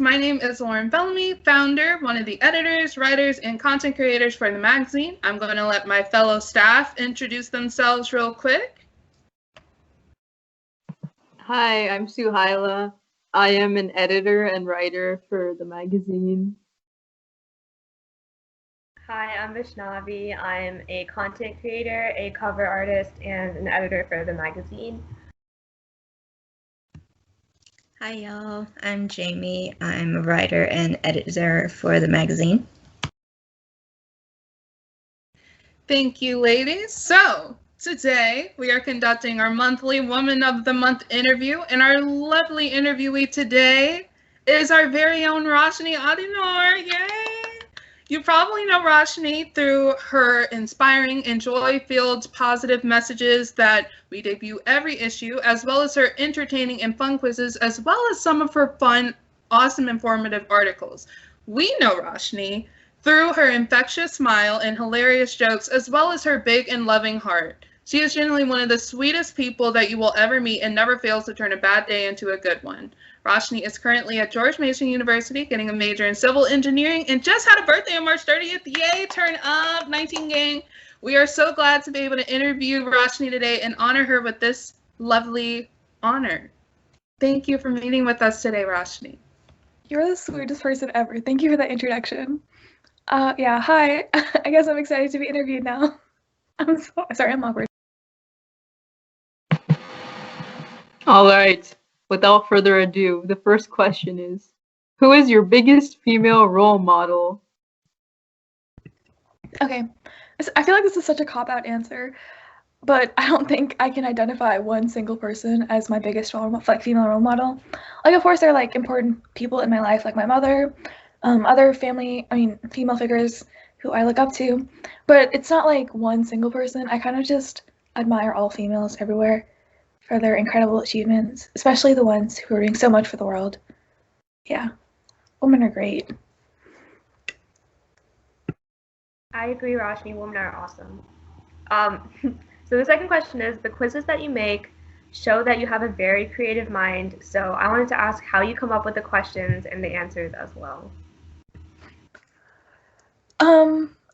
My name is Lauren Bellamy, founder, one of the editors, writers, and content creators for the magazine. I'm going to let my fellow staff introduce themselves real quick. Hi, I'm Sue Hyla. I am an editor and writer for the magazine. Hi, I'm Vaishnavi. I'm a content creator, a cover artist, and an editor for the magazine. Hi y'all, I'm Jamie. I'm a writer and editor for the magazine. Thank you, ladies. So, today we are conducting our monthly Woman of the Month interview, and our lovely interviewee today is our very own Roshini Adunoor. Yay! You probably know Roshini through her inspiring and joy-filled positive messages that we debut every issue, as well as her entertaining and fun quizzes, as well as some of her fun, awesome, informative articles. We know Roshini through her infectious smile and hilarious jokes, as well as her big and loving heart. She is genuinely one of the sweetest people that you will ever meet and never fails to turn a bad day into a good one. Roshini is currently at George Mason University getting a major in civil engineering and just had a birthday on March 30th. Yay, turn up, 19 gang. We are so glad to be able to interview Roshini today and honor her with this lovely honor. Thank you for meeting with us today, Roshini. You're the sweetest person ever. Thank you for that introduction. Yeah, hi. I guess I'm excited to be interviewed now. I'm sorry, I'm awkward. All right, without further ado, the first question is, who is your biggest female role model? Okay, I feel like this is such a cop-out answer, but I don't think I can identify one single person as my biggest female role model. Like, of course, there are like important people in my life, like my mother, other female figures who I look up to, but it's not like one single person. I kind of just admire all females everywhere for their incredible achievements, especially the ones who are doing so much for the world. Yeah, women are great. I agree, Roshini. Women are awesome. So the second question is, the quizzes that you make show that you have a very creative mind, so I wanted to ask how you come up with the questions and the answers as well.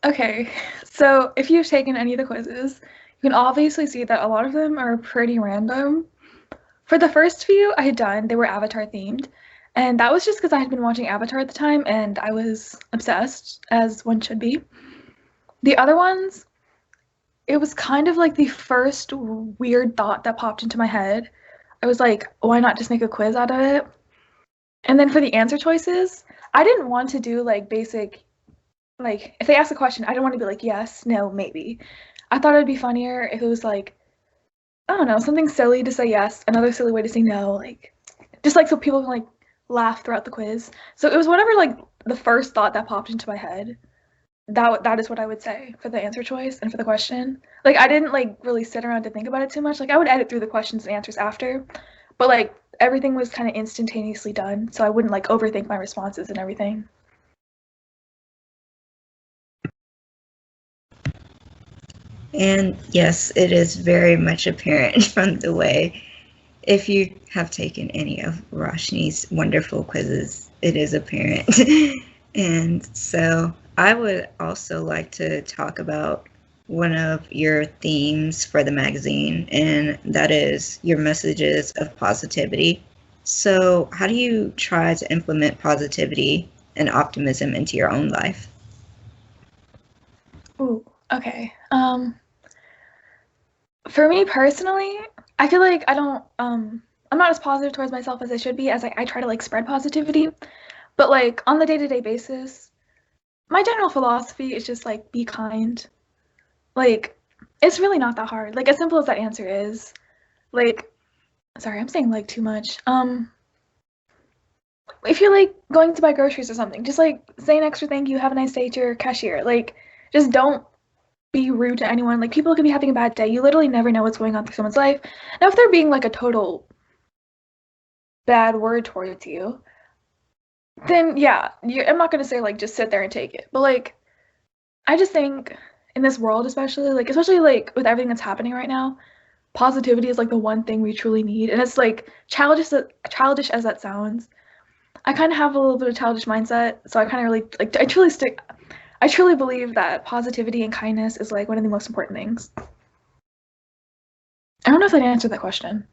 Okay, so if you've taken any of the quizzes, you can obviously see that a lot of them are pretty random. For the first few I had done, they were Avatar themed, and that was just because I had been watching Avatar at the time and I was obsessed, as one should be. The other ones, it was kind of like the first weird thought that popped into my head. I was like, why not just make a quiz out of it? And then for the answer choices, I didn't want to do like basic, like if they ask a question, I didn't want to be like yes, no, maybe. I thought it'd be funnier if it was like, I don't know, something silly to say yes, another silly way to say no, like just like so people can like laugh throughout the quiz. So it was whatever like the first thought that popped into my head. That is what I would say for the answer choice and for the question. Like I didn't like really sit around to think about it too much. Like I would edit through the questions and answers after, but like everything was kind of instantaneously done, so I wouldn't like overthink my responses and everything. And yes, it is very much apparent from the way, if you have taken any of Roshini's wonderful quizzes, it is apparent. And so I would also like to talk about one of your themes for the magazine, and that is your messages of positivity. So how do you try to implement positivity and optimism into your own life? Ooh, okay. For me personally, I feel like I'm not as positive towards myself as I should be, as I try to like spread positivity. But like on the day-to-day basis, my general philosophy is just like be kind. Like it's really not that hard. Like as simple as that answer is. Like sorry, I'm saying like too much. If you're like going to buy groceries or something, just like say an extra thank you, have a nice day to your cashier. Like just don't be rude to anyone. Like people could be having a bad day. You literally never know what's going on through someone's life. Now if they're being like a total bad word towards you, then yeah, I'm not gonna say like just sit there and take it. But like I just think in this world especially like with everything that's happening right now, positivity is like the one thing we truly need. And it's like childish as that sounds. I kind of have a little bit of childish mindset, so I kind of really like I truly believe that positivity and kindness is like one of the most important things. I don't know if that answered that question,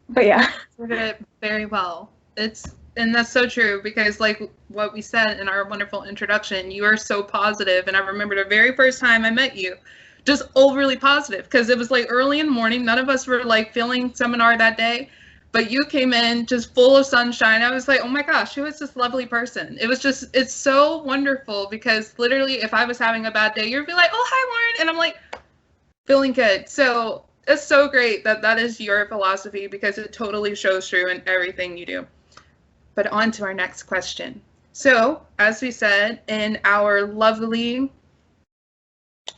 but yeah. Did it very well. And that's so true, because like what we said in our wonderful introduction, you are so positive. And I remember the very first time I met you, just overly positive, because it was like early in the morning. None of us were like feeling seminar that day, but you came in just full of sunshine. I was like, oh my gosh, who is this lovely person? It's so wonderful, because literally if I was having a bad day, you'd be like, oh, hi, Lauren. And I'm like, feeling good. So it's so great that that is your philosophy, because it totally shows through in everything you do. But on to our next question. So, as we said in our lovely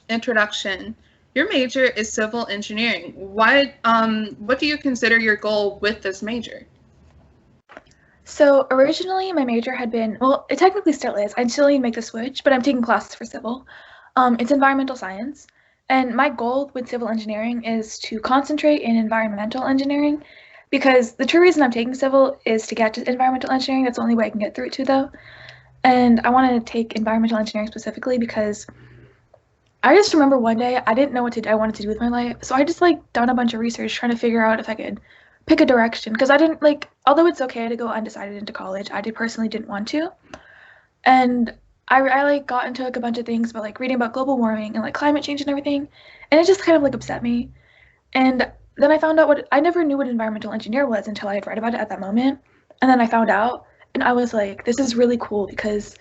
introduction, your major is civil engineering. What do you consider your goal with this major? So originally my major had been, well, it technically still is. I still need to make the switch, but I'm taking classes for civil. It's environmental science. And my goal with civil engineering is to concentrate in environmental engineering, because the true reason I'm taking civil is to get to environmental engineering. That's the only way I can get through it too, though. And I want to take environmental engineering specifically because I just remember one day I didn't know what I wanted to do with my life. So I just like done a bunch of research trying to figure out if I could pick a direction, because I didn't like, although it's okay to go undecided into college, I personally didn't want to. And I like got into like a bunch of things about like reading about global warming and like climate change and everything, and it just kind of like upset me. And then I found out I never knew what environmental engineer was until I had read about it at that moment. And then I found out, and I was like, this is really cool, because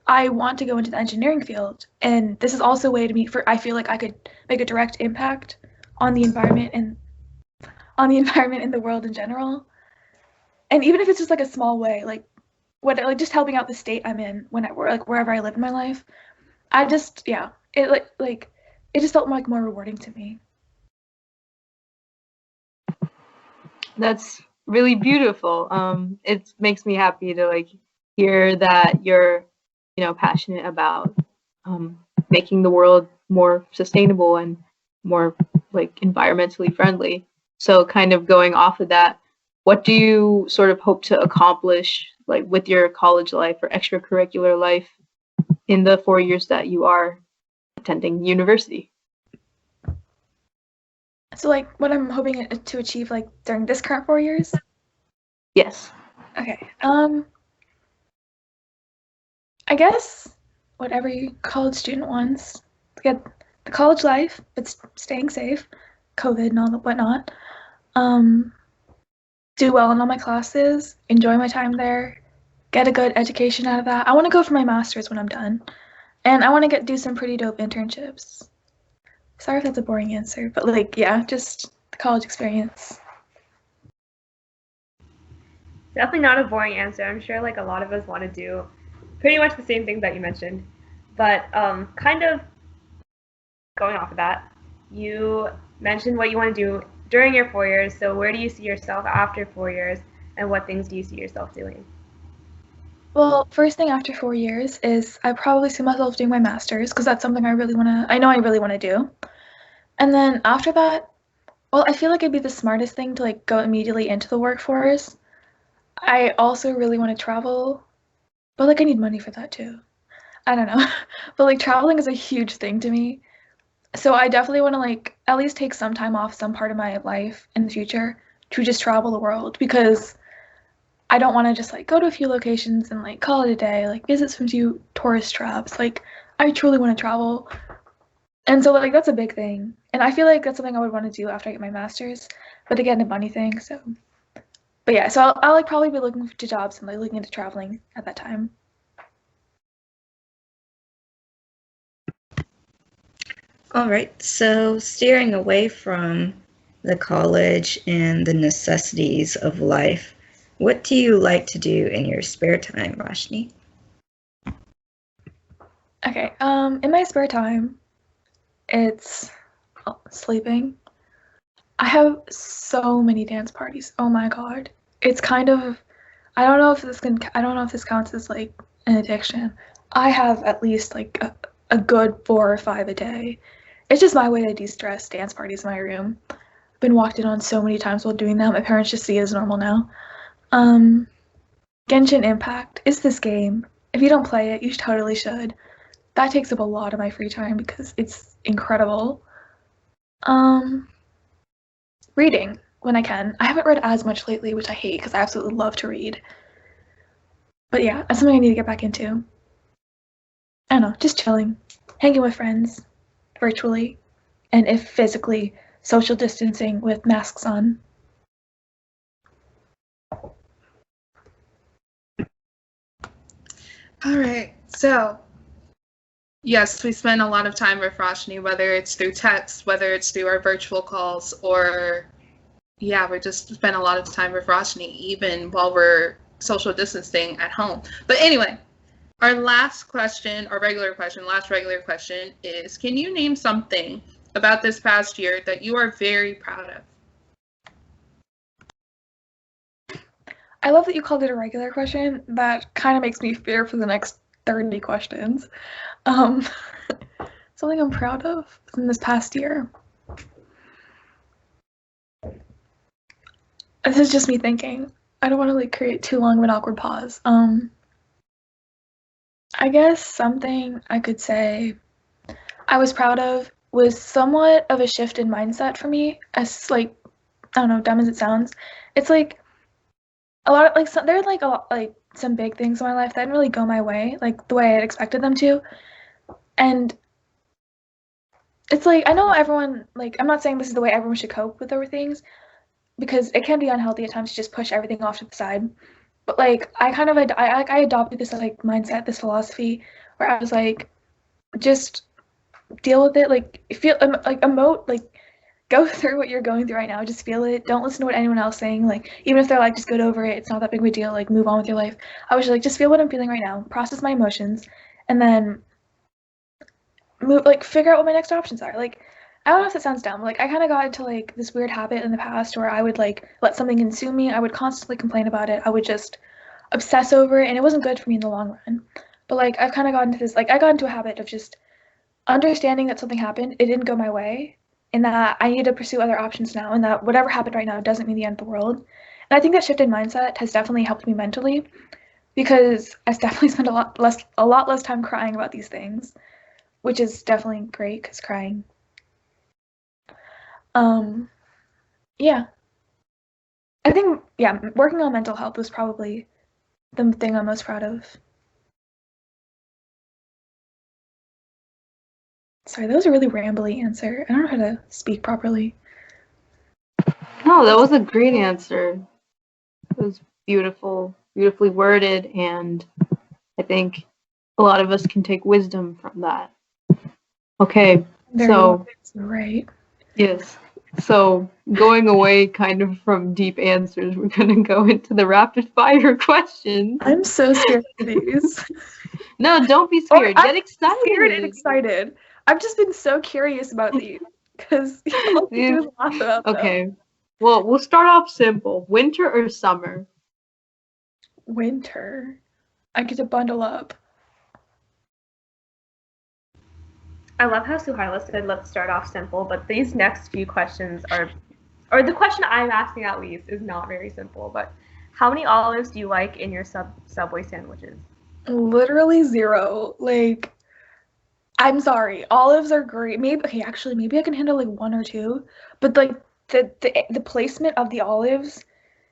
I want to go into the engineering field, and this is also a way to I feel like I could make a direct impact on the environment and in the world in general. And even if it's just like a small way, like just helping out the state I'm in wherever I live in my life, I just, yeah, it it just felt like more rewarding to me. That's really beautiful. It makes me happy to like hear that you're, passionate about making the world more sustainable and more like environmentally friendly. So kind of going off of that, what do you sort of hope to accomplish like with your college life or extracurricular life in the 4 years that you are attending university? So like what I'm hoping to achieve like during this current 4 years? Yes. Okay. I guess what every college student wants, to get the college life, but staying safe, COVID and all that whatnot. Do well in all my classes, enjoy my time there, get a good education out of that. I want to go for my master's when I'm done, and I want to do some pretty dope internships. Sorry if that's a boring answer, but like, yeah, just the college experience. Definitely not a boring answer. I'm sure like a lot of us want to do pretty much the same things that you mentioned. But kind of going off of that, you mentioned what you want to do during your 4 years. So where do you see yourself after 4 years, and what things do you see yourself doing? Well, first thing after 4 years is I probably see myself doing my master's, because that's something I really want to do. And then after that, well, I feel like it'd be the smartest thing to like go immediately into the workforce. I also really want to travel, but like I need money for that too. I don't know. But like traveling is a huge thing to me. So I definitely want to like at least take some time off some part of my life in the future to just travel the world, because I don't want to just like go to a few locations and like call it a day, like visit some few tourist traps. Like I truly want to travel. And so like that's a big thing. And I feel like that's something I would want to do after I get my master's. But again, the money thing, so but yeah, so I'll like probably be looking to jobs and like looking into traveling at that time. All right, so steering away from the college and the necessities of life, what do you like to do in your spare time, Roshini? Okay, in my spare time, it's sleeping. I have so many dance parties. Oh my god. It's kind of, I don't know if this counts as like an addiction. I have at least like a good 4 or 5 a day. It's just my way to de-stress. Dance parties in my room. I've been walked in on so many times while doing that. My parents just see it as normal now. Genshin Impact is this game. If you don't play it, you totally should. That takes up a lot of my free time because it's incredible. Reading when I can. I haven't read as much lately, which I hate because I absolutely love to read. But yeah, that's something I need to get back into. I don't know, just chilling, hanging with friends, virtually, and if physically, social distancing with masks on. All right, so yes, we spend a lot of time with Roshini, whether it's through text, whether it's through our virtual calls, or yeah, we just spend a lot of time with Roshini, even while we're social distancing at home. But anyway, our last regular question is, can you name something about this past year that you are very proud of? I love that you called it a regular question. That kind of makes me fear for the next 30 questions. Something I'm proud of in this past year. This is just me thinking. I don't want to create too long of an awkward pause. I guess something I could say I was proud of was somewhat of a shift in mindset for me. As I don't know, dumb as it sounds, it's a lot of there are some big things in my life that didn't really go my way, the way I had expected them to, and it's I know everyone I'm not saying this is the way everyone should cope with over things, because it can be unhealthy at times to just push everything off to the side. But I adopted this mindset, this philosophy, where I was just deal with it, feel emote, go through what you're going through right now. Just feel it. Don't listen to what anyone else saying. Even if they're just get over it, it's not that big of a deal. Move on with your life. I was just feel what I'm feeling right now, process my emotions, and then move. Figure out what my next options are. I don't know if that sounds dumb. I kind of got into this weird habit in the past where I would let something consume me. I would constantly complain about it. I would just obsess over it, and it wasn't good for me in the long run. But I've kind of gotten into this. I got into a habit of just understanding that something happened. It didn't go my way, and that I need to pursue other options now, and that whatever happened right now doesn't mean the end of the world. And I think that shift in mindset has definitely helped me mentally, because I definitely spend a lot less time crying about these things, which is definitely great because crying. Yeah. I think working on mental health was probably the thing I'm most proud of. Sorry, that was a really rambly answer. I don't know how to speak properly. No, that was a great answer. It was beautifully worded, and I think a lot of us can take wisdom from that. Okay, so right. Yes. So going away kind of from deep answers, we're going to go into the rapid fire questions. I'm so scared of these. No, don't be scared. Get excited. I'm scared and excited. I've just been so curious about these because all you do is laugh about them. Okay. Well, we'll start off simple. Winter or summer? Winter. I get to bundle up. I love how Suhaila said, let's start off simple, but these next few questions or the question I'm asking at least is not very simple, but how many olives do you like in your Subway sandwiches? Literally 0. I'm sorry, olives are great. Maybe I can handle 1 or 2, but the placement of the olives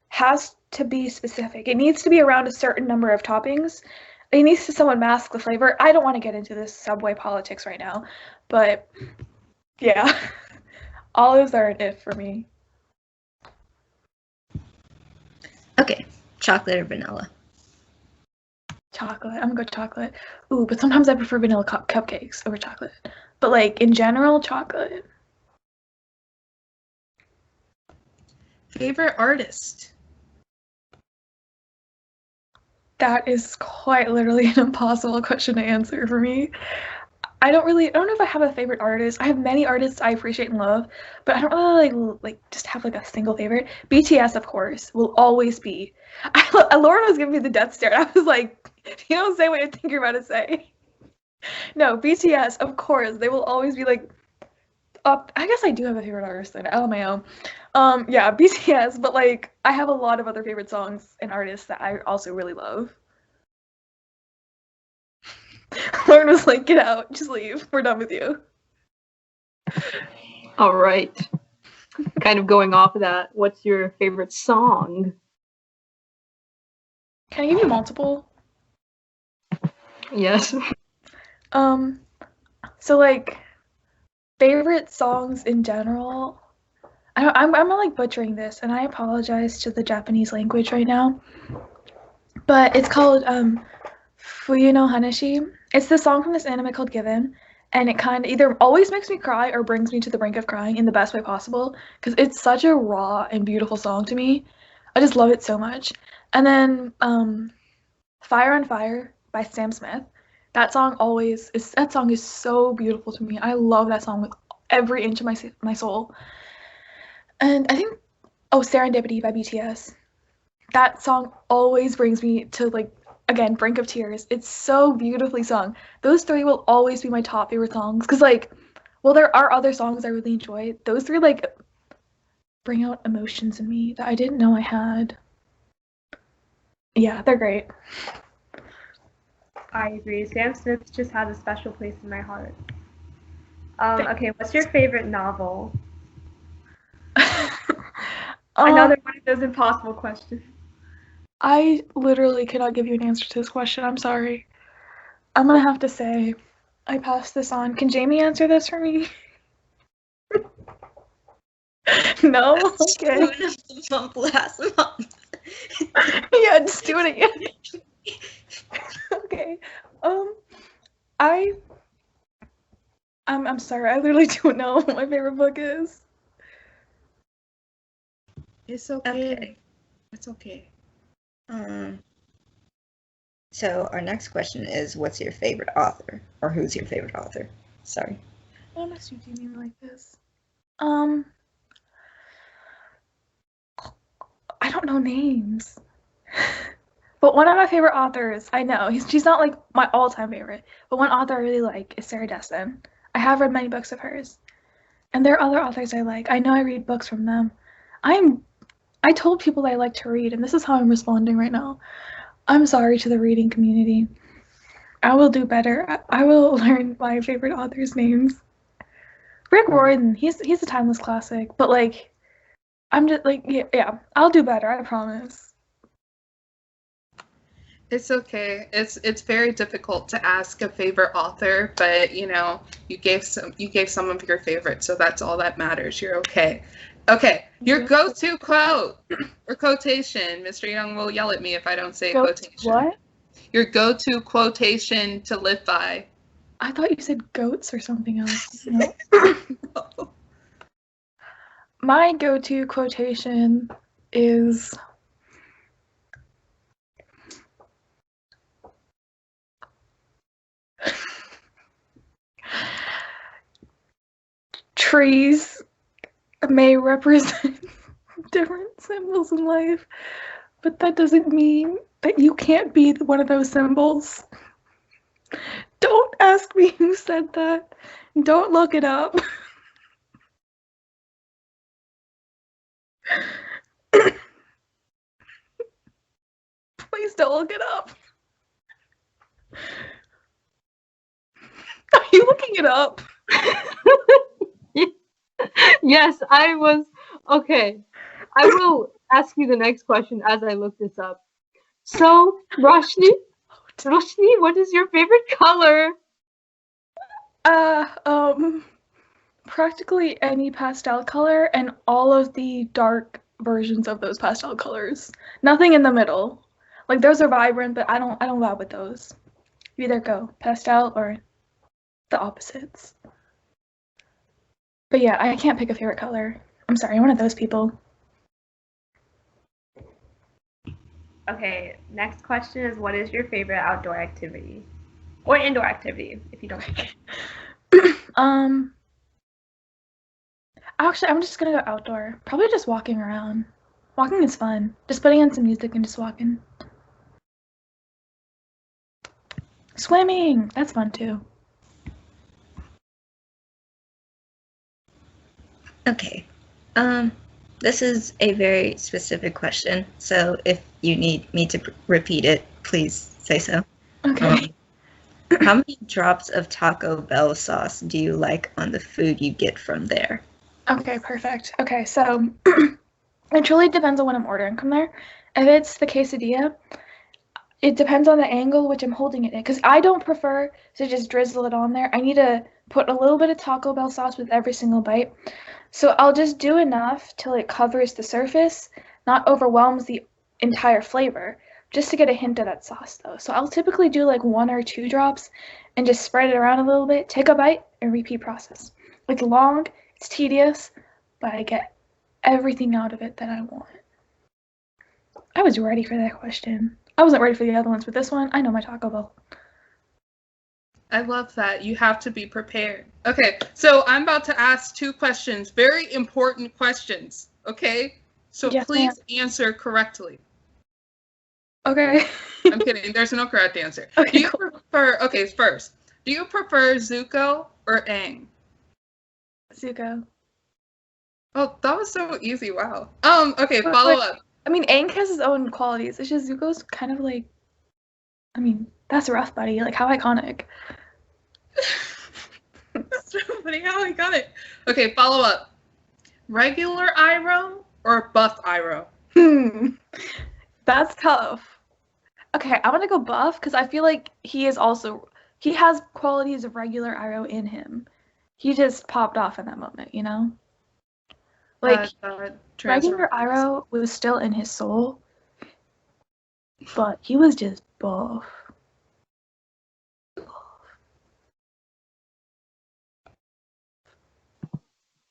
has to be specific. It needs to be around a certain number of toppings. It needs to somewhat mask the flavor. I don't want to get into this Subway politics right now, but yeah, olives are an if for me. Okay, chocolate or vanilla? Chocolate. I'm gonna go chocolate. Ooh, but sometimes I prefer vanilla cupcakes over chocolate. But in general, chocolate. Favorite artist? That is quite literally an impossible question to answer for me. I don't know if I have a favorite artist. I have many artists I appreciate and love, but I don't really just have a single favorite. BTS, of course, will always be. Lauren was giving me the death stare. I was like, you don't say what you think you're about to say. No, BTS, of course, they will always be up. I guess I do have a favorite artist then, LMAO. Yeah, BTS, but like I have a lot of other favorite songs and artists that I also really love. Lauren was like, "Get out, just leave. We're done with you." All right. Kind of going off of that, what's your favorite song? Can I give you multiple? Yes. So like favorite songs in general. I'm like butchering this, and I apologize to the Japanese language right now. But it's called Fuyu no Hanashi. It's the song from this anime called Given, and it kind of either always makes me cry or brings me to the brink of crying in the best way possible because it's such a raw and beautiful song to me. I just love it so much. And then Fire on Fire by Sam Smith. That song is so beautiful to me. I love that song with every inch of my soul. And I think Serendipity by BTS. That song always brings me to like again brink of tears. It's so beautifully sung. Those three will always be my top favorite songs because like well there are other songs I really enjoy. Those three like bring out emotions in me that I didn't know I had. Yeah, they're great. I agree. Sam Smith just has a special place in my heart. Okay, what's your favorite novel? Another one of those impossible questions. I literally cannot give you an answer to this question. I'm sorry. I'm gonna have to say I passed this on. Can Jamie answer this for me? No? Okay. Last month. Yeah, just do it again. Okay. I'm sorry. I literally don't know what my favorite book is. It's okay. Okay. It's okay. So our next question is, what's your favorite author? Or who's your favorite author? Sorry. Why must you do me like this? I don't know names. But one of my favorite authors, I know, she's not like my all-time favorite, but one author I really like is Sarah Destin. I have read many books of hers. And there are other authors I like. I know I read books from them. I told people I like to read, and this is how I'm responding right now. I'm sorry to the reading community. I will do better. I will learn my favorite authors' names. Rick Riordan, he's a timeless classic, but like I'm just like yeah, I'll do better, I promise. It's okay. It's very difficult to ask a favorite author, but you know, you gave some of your favorites, so that's all that matters. You're okay. Okay, your go-to quote or quotation. Mr. Young will yell at me if I don't say quotation. What? Your go-to quotation to live by. I thought you said goats or something else. No. My go-to quotation is trees may represent different symbols in life, but that doesn't mean that you can't be one of those symbols. Don't ask me who said that. Don't look it up. Please don't look it up. Are you looking it up? Yes, I was. Okay. I will ask you the next question as I look this up. So, Roshni, what is your favorite color? Practically any pastel color and all of the dark versions of those pastel colors. Nothing in the middle. Like those are vibrant, but I don't vibe with those. You either go pastel or the opposites. But yeah, I can't pick a favorite color. I'm sorry, I'm one of those people. Okay, next question is, what is your favorite outdoor activity? Or indoor activity, if you don't like. Actually, I'm just gonna go outdoor. Probably just walking around. Walking is fun. Just putting in some music and just walking. Swimming! That's fun too. Okay. This is a very specific question, so if you need me to repeat it, please say so. Okay. How many drops of Taco Bell sauce do you like on the food you get from there? Okay, perfect. Okay, so it truly depends on what I'm ordering from there. If it's the quesadilla, it depends on the angle which I'm holding it in, because I don't prefer to just drizzle it on there. I need to put a little bit of Taco Bell sauce with every single bite. So I'll just do enough till it covers the surface, not overwhelms the entire flavor, just to get a hint of that sauce though. So I'll typically do like 1 or 2 drops and just spread it around a little bit, take a bite, and repeat process. It's long, it's tedious, but I get everything out of it that I want. I was ready for that question. I wasn't ready for the other ones, but this one, I know my Taco Bell. I love that. You have to be prepared. Okay, so I'm about to ask 2 questions, very important questions, okay? So Yes, please answer correctly. Okay. I'm kidding. There's no correct answer. Okay, Do you cool. prefer, okay, first, do you prefer Zuko or Aang? Zuko. Oh, that was so easy. Wow. Okay, But, follow like, up. I mean, Aang has his own qualities. It's just Zuko's kind of like, I mean, that's rough, buddy. Like, how iconic. Somebody, how I got it. Okay, follow up. Regular Iroh or buff Iroh? That's tough. Okay, I'm gonna go buff because I feel like he has qualities of regular Iroh in him. He just popped off in that moment, you know? Like, regular Iroh was still in his soul, but he was just buff.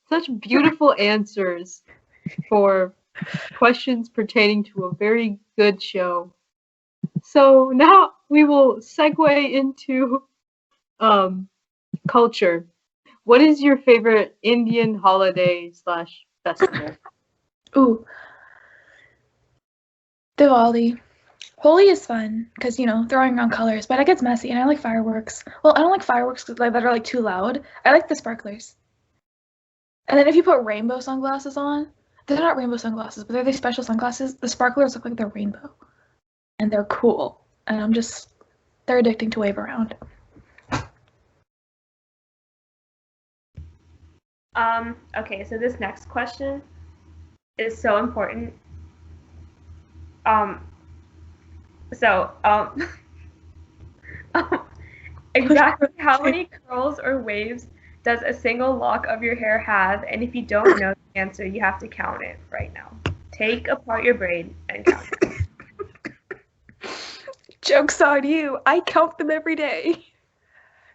Such beautiful answers for questions pertaining to a very good show. So now we will segue into culture. What is your favorite Indian holiday / festival? Ooh, Diwali. Holi is fun because, you know, throwing around colors, but it gets messy and I like fireworks. Well, I don't like fireworks that are like too loud. I like the sparklers. And then if you put rainbow sunglasses on, they're not rainbow sunglasses, but they're these special sunglasses. The sparklers look like they're rainbow. And they're cool. And they're addicting to wave around. Okay, so this next question is so important. Exactly how many curls or waves does a single lock of your hair have? And if you don't know the answer, you have to count it right now. Take apart your braid and count it. Joke's on you. I count them every day.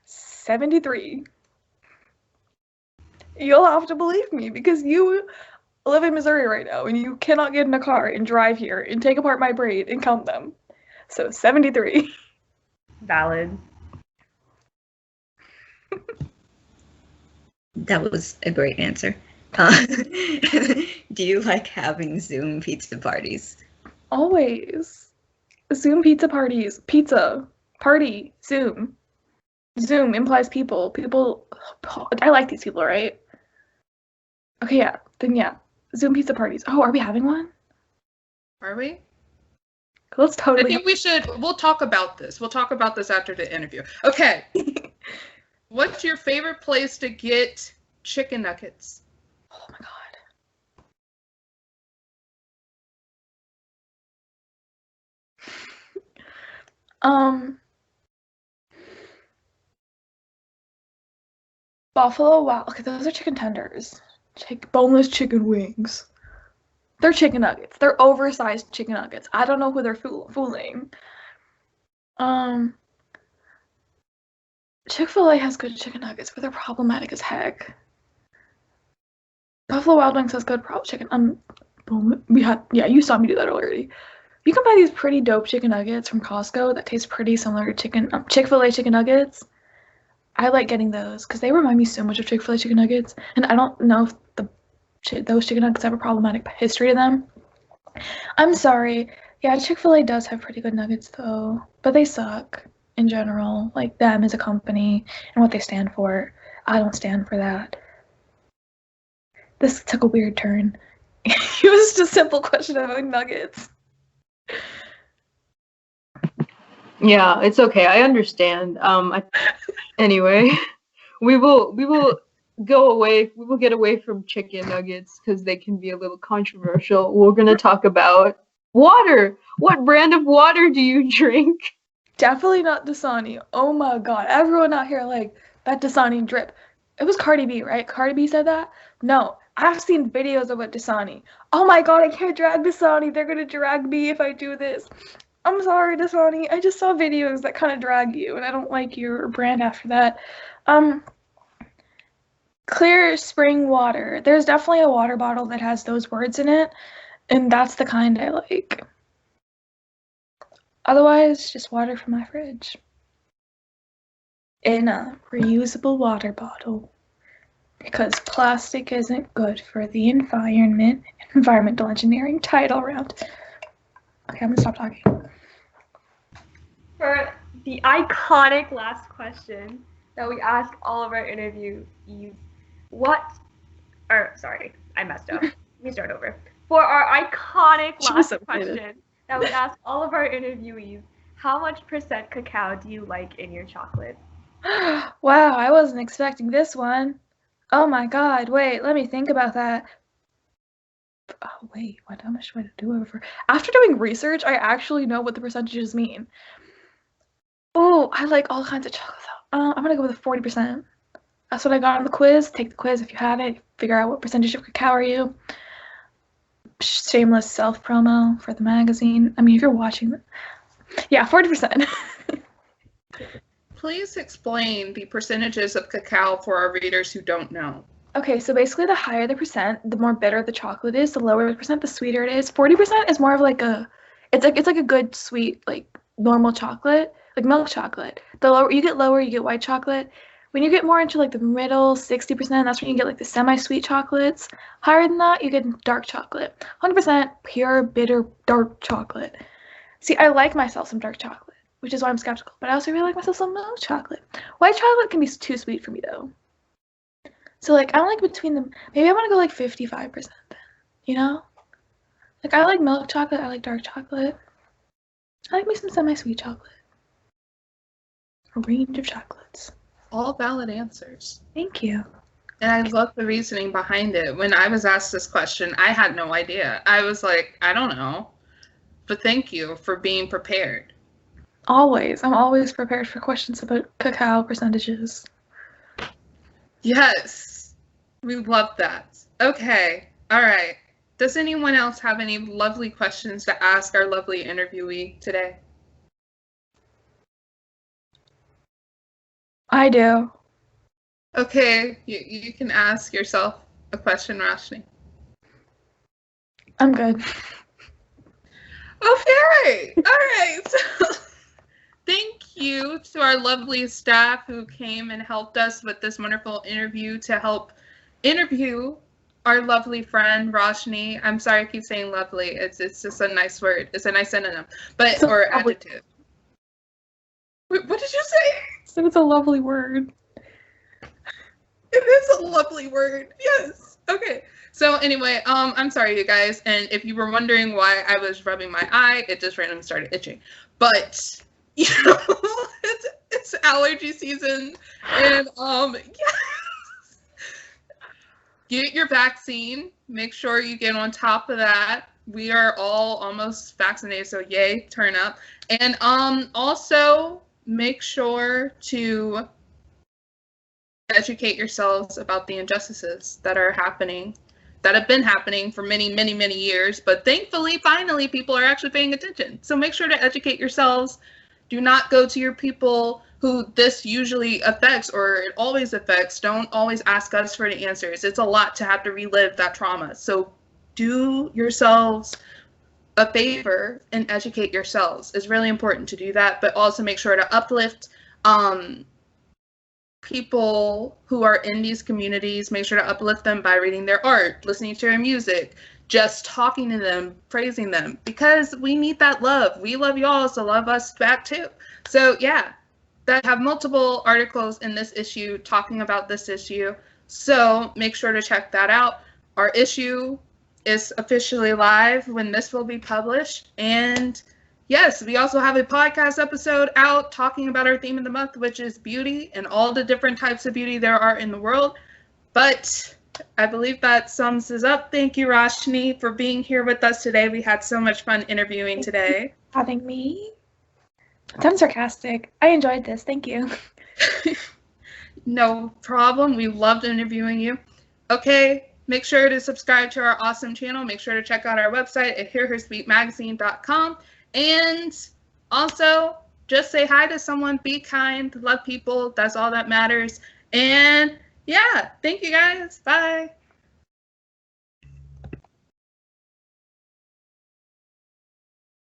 73. You'll have to believe me because you live in Missouri right now and you cannot get in a car and drive here and take apart my braid and count them. So 73. Valid. That was a great answer. Do you like having Zoom pizza parties? Always. Zoom pizza parties. Pizza. Party. Zoom. Zoom implies people. People. I like these people, right? Okay, yeah. Then yeah. Zoom pizza parties. Oh, are we having one? Are we? Let's totally. I think we should. We'll talk about this. We'll talk about this after the interview. Okay. What's your favorite place to get chicken nuggets? Oh my god. Buffalo Wild. Okay, those are chicken tenders. Boneless chicken wings. They're chicken nuggets. They're oversized chicken nuggets. I don't know who they're fooling. Chick-fil-A has good chicken nuggets, but they're problematic as heck. Buffalo Wild Wings has good chicken. You saw me do that already. You can buy these pretty dope chicken nuggets from Costco that taste pretty similar to Chick-fil-A chicken nuggets. I like getting those because they remind me so much of Chick-fil-A chicken nuggets, and I don't know if those chicken nuggets have a problematic history to them. I'm sorry. Yeah, Chick-fil-A does have pretty good nuggets though, but they suck in general. Like them as a company and what they stand for. I don't stand for that. this took a weird turn. It was just a simple question about nuggets. Yeah, it's okay. I understand. Anyway, we will go away. We will get away from chicken nuggets because they can be a little controversial. We're gonna talk about water. What brand of water do you drink? Definitely not Dasani. Oh my god, everyone out here like that Dasani drip. It was Cardi B, right? Cardi B said that? No, I've seen videos about Dasani. Oh my god, I can't drag Dasani. They're gonna drag me if I do this. I'm sorry, Dasani. I just saw videos that kind of drag you, and I don't like your brand after that. Clear spring water. There's definitely a water bottle that has those words in it, and that's the kind I like. Otherwise, just water from my fridge. In a reusable water bottle. Because plastic isn't good for the environment. Environmental engineering title round. Okay, I'm gonna stop talking. For the iconic last question that we ask all of our interviewees, I messed up. Let me start over. For our iconic last question that we ask all of our interviewees, how much percent cacao do you like in your chocolate? Wow, I wasn't expecting this one. Oh my god, wait, let me think about that. Oh wait, how much do I do over? After doing research, I actually know what the percentages mean. Oh, I like all kinds of chocolate though. I'm gonna go with 40%. That's what I got on the quiz. Take the quiz if you have it. Figure out what percentage of cacao are you. Shameless self-promo for the magazine. I mean, if you're watching, yeah, 40%. Please explain the percentages of cacao for our readers who don't know. Okay, so basically the higher the percent, the more bitter the chocolate is, the lower the percent, the sweeter it is. 40% is more of like it's like a good sweet, like normal chocolate, like milk chocolate. The lower you get white chocolate. When you get more into like the middle, 60%, that's when you get like the semi-sweet chocolates. Higher than that, you get dark chocolate. 100% pure, bitter, dark chocolate. See, I like myself some dark chocolate, which is why I'm skeptical. But I also really like myself some milk chocolate. White chocolate can be too sweet for me though. So like I'm like between them. Maybe I want to go like 55% then. You know? Like I like milk chocolate. I like dark chocolate. I like me some semi-sweet chocolate. A range of chocolates. All valid answers. Thank you. And I love the reasoning behind it. When I was asked this question, I had no idea. I was like, I don't know. But thank you for being prepared. Always. I'm always prepared for questions about cacao percentages. Yes. We love that. Okay. All right. Does anyone else have any lovely questions to ask our lovely interviewee today? I do. Okay. You can ask yourself a question, Roshini. I'm good. Okay. All right. Thank you to our lovely staff who came and helped us with this wonderful interview to help interview our lovely friend Roshini. I'm sorry I keep saying lovely. It's just a nice word. It's a nice synonym, but or adjective. Wait, what did you say? So it's a lovely word. It is a lovely word. Yes. Okay. So anyway, I'm sorry, you guys. And if you were wondering why I was rubbing my eye, it just randomly started itching. But you know, it's allergy season, and yes. Get your vaccine. Make sure you get on top of that. We are all almost vaccinated, so yay, turn up. And also make sure to educate yourselves about the injustices that are happening, that have been happening for many, many, many years. But thankfully, finally, people are actually paying attention. So make sure to educate yourselves. Do not go to your people who this usually affects or it always affects. Don't always ask us for the answers. It's a lot to have to relive that trauma. So do yourselves a favor and educate yourselves. It's really important to do that, but also make sure to uplift people who are in these communities. Make sure to uplift them by reading their art, listening to their music, just talking to them, praising them, because we need that love. We love y'all, so love us back too. So yeah, that have multiple articles in this issue talking about this issue. So make sure to check that out. our issue is officially live when this will be published. And yes, we also have a podcast episode out talking about our theme of the month, which is beauty and all the different types of beauty there are in the world. But I believe that sums us up. Thank you, Roshini, for being here with us today. We had so much fun interviewing today. Having me? I'm sarcastic. I enjoyed this. Thank you. No problem. We loved interviewing you. Okay, make sure to subscribe to our awesome channel. Make sure to check out our website at hearherspeakmagazine.com. And also, just say hi to someone. Be kind. Love people. That's all that matters. And yeah, thank you guys. Bye.